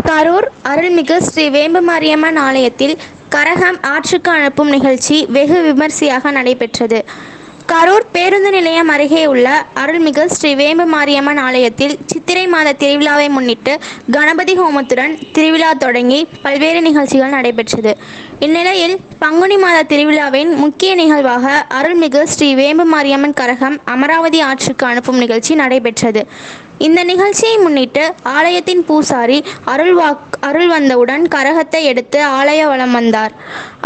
கரூர் அருள்மிகு ஸ்ரீ வேம்பு மாரியம்மன் ஆலயத்தில் கரகம் ஆற்றுக்கு அனுப்பும் நிகழ்ச்சி வெகு விமரிசையாக நடைபெற்றது. கரூர் பேருந்து நிலையம் அருகே உள்ள அருள்மிகு ஸ்ரீ வேம்பு மாரியம்மன் ஆலயத்தில் சித்திரை மாத திருவிழாவை முன்னிட்டு கணபதி ஹோமத்துடன் திருவிழா தொடங்கி பல்வேறு நிகழ்ச்சிகள் நடைபெற்றது. இந்நிலையில் பங்குனி மாத திருவிழாவின் முக்கிய நிகழ்வாக அருள்மிகு ஸ்ரீ வேம்பு மாரியம்மன் கரகம் அமராவதி ஆற்றுக்கு அனுப்பும் நிகழ்ச்சி நடைபெற்றது. இந்த நிகழ்ச்சியை முன்னிட்டு ஆலயத்தின் பூசாரி அருள் வந்தவுடன் கரகத்தை எடுத்து ஆலய வலம் வந்தார்.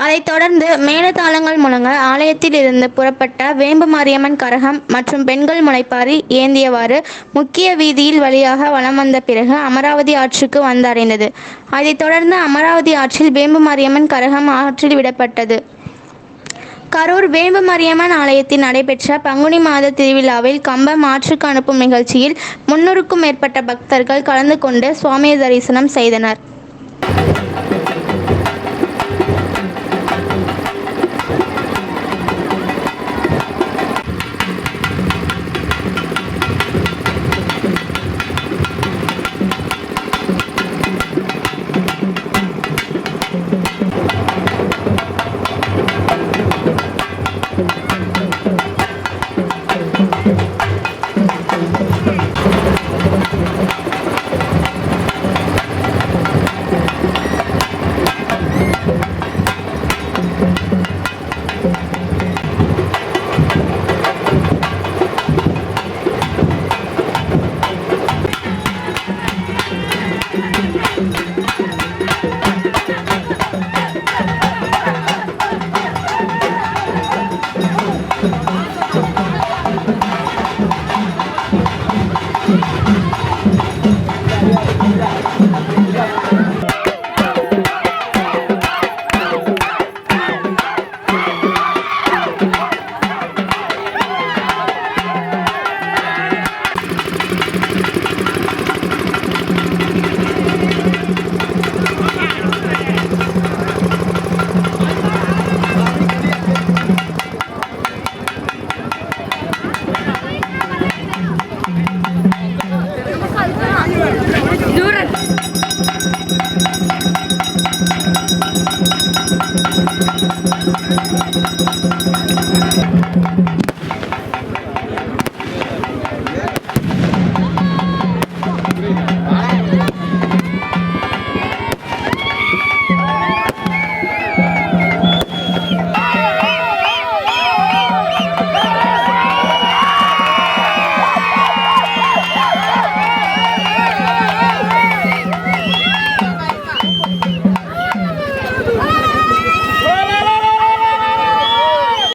அதைத் தொடர்ந்து மேளதாளங்கள் முழங்க ஆலயத்தில் இருந்து புறப்பட்ட வேம்பு மாரியம்மன் கரகம் மற்றும் பெண்கள் முளைப்பாரி ஏந்தியவாறு முக்கிய வீதியில் வழியாக வலம் வந்த பிறகு அமராவதி ஆற்றுக்கு வந்தடைந்தது. அதைத் தொடர்ந்து அமராவதி ஆற்றில் வேம்பு மாரியம்மன் கரகம் ஆற்றில் விடப்பட்டது. கரூர் வேம்பு மாரியம்மன் ஆலயத்தில் நடைபெற்ற பங்குனி மாத திருவிழாவில் கம்பம் ஆற்றுக்கு அனுப்பும் நிகழ்ச்சியில் 300க்கும் மேற்பட்ட பக்தர்கள் கலந்து கொண்டு சுவாமி தரிசனம் செய்தனர்.